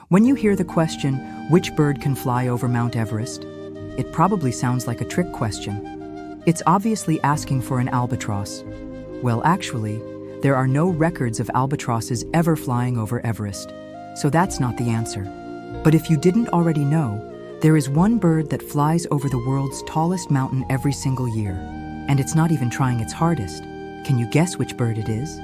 When you hear the question, which bird can fly over Mount Everest? It probably sounds like a trick question. It's obviously asking for an albatross. Well, actually, there are no records of albatrosses ever flying over Everest, so that's not the answer. But if you didn't already know, there is one bird that flies over the world's tallest mountain every single year, and it's not even trying its hardest. Can you guess which bird it is?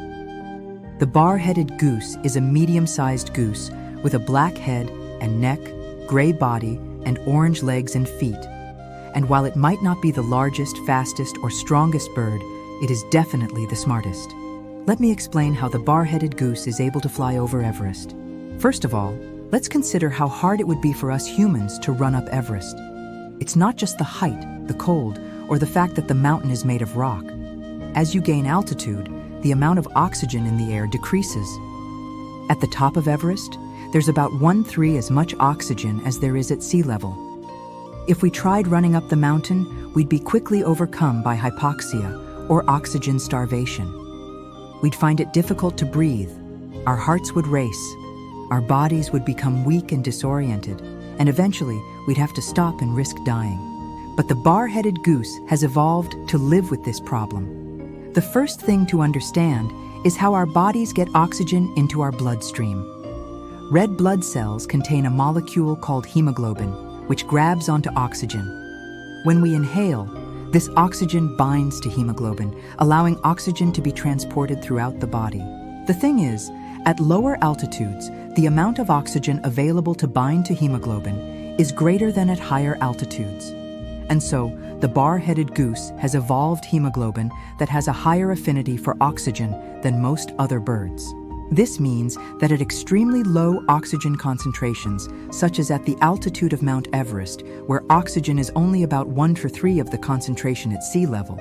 The bar-headed goose is a medium-sized goose with a black head and neck, gray body, and orange legs and feet. And while it might not be the largest, fastest, or strongest bird, it is definitely the smartest. Let me explain how the bar-headed goose is able to fly over Everest. First of all, let's consider how hard it would be for us humans to run up Everest. It's not just the height, the cold, or the fact that the mountain is made of rock. As you gain altitude, the amount of oxygen in the air decreases. At the top of Everest, there's about 1/3 as much oxygen as there is at sea level. If we tried running up the mountain, we'd be quickly overcome by hypoxia, or oxygen starvation. We'd find it difficult to breathe, our hearts would race, our bodies would become weak and disoriented, and eventually we'd have to stop and risk dying. But the bar-headed goose has evolved to live with this problem. The first thing to understand is how our bodies get oxygen into our bloodstream. Red blood cells contain a molecule called hemoglobin, which grabs onto oxygen. When we inhale, this oxygen binds to hemoglobin, allowing oxygen to be transported throughout the body. The thing is, at lower altitudes, the amount of oxygen available to bind to hemoglobin is greater than at higher altitudes. And so, the bar-headed goose has evolved hemoglobin that has a higher affinity for oxygen than most other birds. This means that at extremely low oxygen concentrations, such as at the altitude of Mount Everest, where oxygen is only about 1/3 of the concentration at sea level,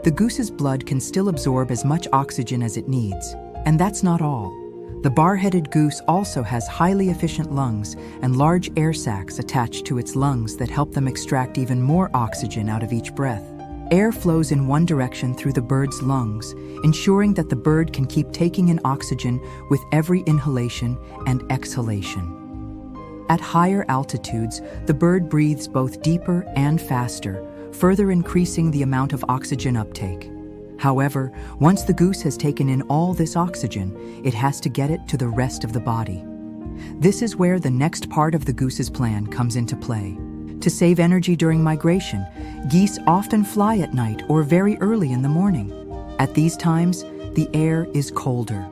the goose's blood can still absorb as much oxygen as it needs. And that's not all. The bar-headed goose also has highly efficient lungs and large air sacs attached to its lungs that help them extract even more oxygen out of each breath. Air flows in one direction through the bird's lungs, ensuring that the bird can keep taking in oxygen with every inhalation and exhalation. At higher altitudes, the bird breathes both deeper and faster, further increasing the amount of oxygen uptake. However, once the goose has taken in all this oxygen, it has to get it to the rest of the body. This is where the next part of the goose's plan comes into play. To save energy during migration, geese often fly at night or very early in the morning. At these times, the air is colder.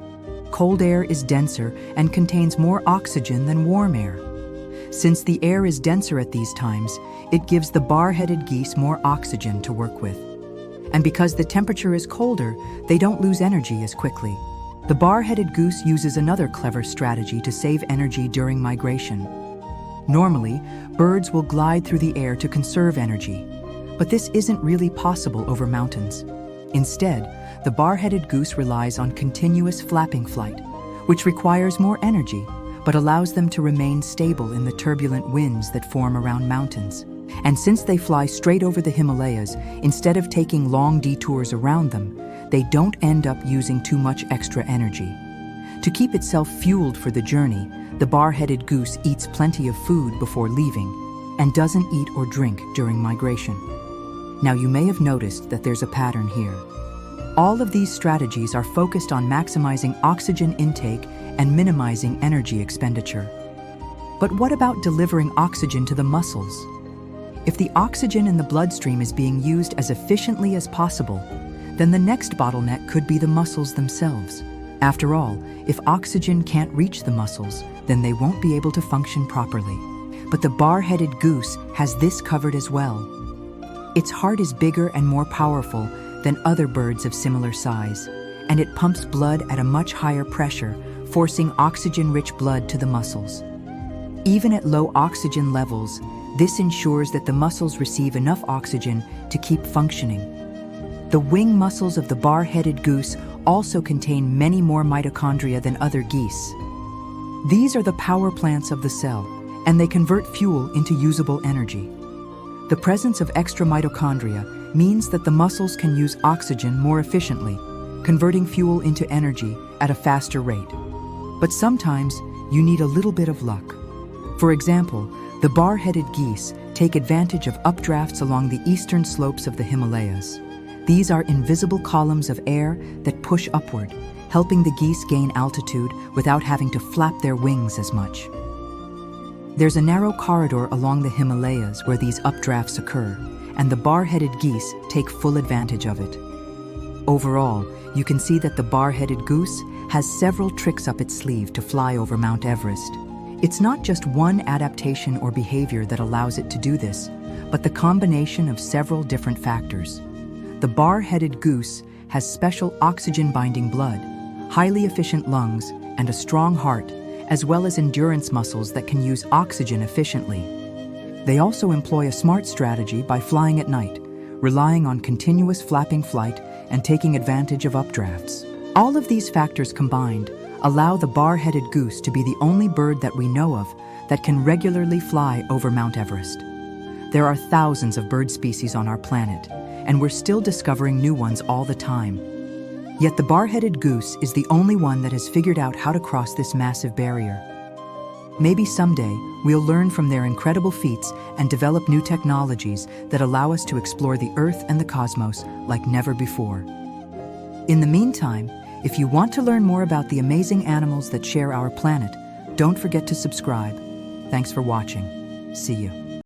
Cold air is denser and contains more oxygen than warm air. Since the air is denser at these times, it gives the bar-headed geese more oxygen to work with. And because the temperature is colder, they don't lose energy as quickly. The bar-headed goose uses another clever strategy to save energy during migration. Normally, birds will glide through the air to conserve energy, but this isn't really possible over mountains. Instead, the bar-headed goose relies on continuous flapping flight, which requires more energy, but allows them to remain stable in the turbulent winds that form around mountains. And since they fly straight over the Himalayas, instead of taking long detours around them, they don't end up using too much extra energy. To keep itself fueled for the journey, the bar-headed goose eats plenty of food before leaving and doesn't eat or drink during migration. Now you may have noticed that there's a pattern here. All of these strategies are focused on maximizing oxygen intake and minimizing energy expenditure. But what about delivering oxygen to the muscles? If the oxygen in the bloodstream is being used as efficiently as possible, then the next bottleneck could be the muscles themselves. After all, if oxygen can't reach the muscles, then they won't be able to function properly. But the bar-headed goose has this covered as well. Its heart is bigger and more powerful than other birds of similar size, and it pumps blood at a much higher pressure, forcing oxygen-rich blood to the muscles. Even at low oxygen levels, this ensures that the muscles receive enough oxygen to keep functioning. The wing muscles of the bar-headed goose also contain many more mitochondria than other geese. These are the power plants of the cell, and they convert fuel into usable energy. The presence of extra mitochondria means that the muscles can use oxygen more efficiently, converting fuel into energy at a faster rate. But sometimes you need a little bit of luck. For example, the bar-headed geese take advantage of updrafts along the eastern slopes of the Himalayas. These are invisible columns of air that push upward, helping the geese gain altitude without having to flap their wings as much. There's a narrow corridor along the Himalayas where these updrafts occur, and the bar-headed geese take full advantage of it. Overall, you can see that the bar-headed goose has several tricks up its sleeve to fly over Mount Everest. It's not just one adaptation or behavior that allows it to do this, but the combination of several different factors. The bar-headed goose has special oxygen-binding blood, highly efficient lungs, and a strong heart, as well as endurance muscles that can use oxygen efficiently. They also employ a smart strategy by flying at night, relying on continuous flapping flight and taking advantage of updrafts. All of these factors combined allow the bar-headed goose to be the only bird that we know of that can regularly fly over Mount Everest. There are thousands of bird species on our planet, and we're still discovering new ones all the time. Yet the bar-headed goose is the only one that has figured out how to cross this massive barrier. Maybe someday we'll learn from their incredible feats and develop new technologies that allow us to explore the Earth and the cosmos like never before. In the meantime, if you want to learn more about the amazing animals that share our planet, don't forget to subscribe. Thanks for watching. See you.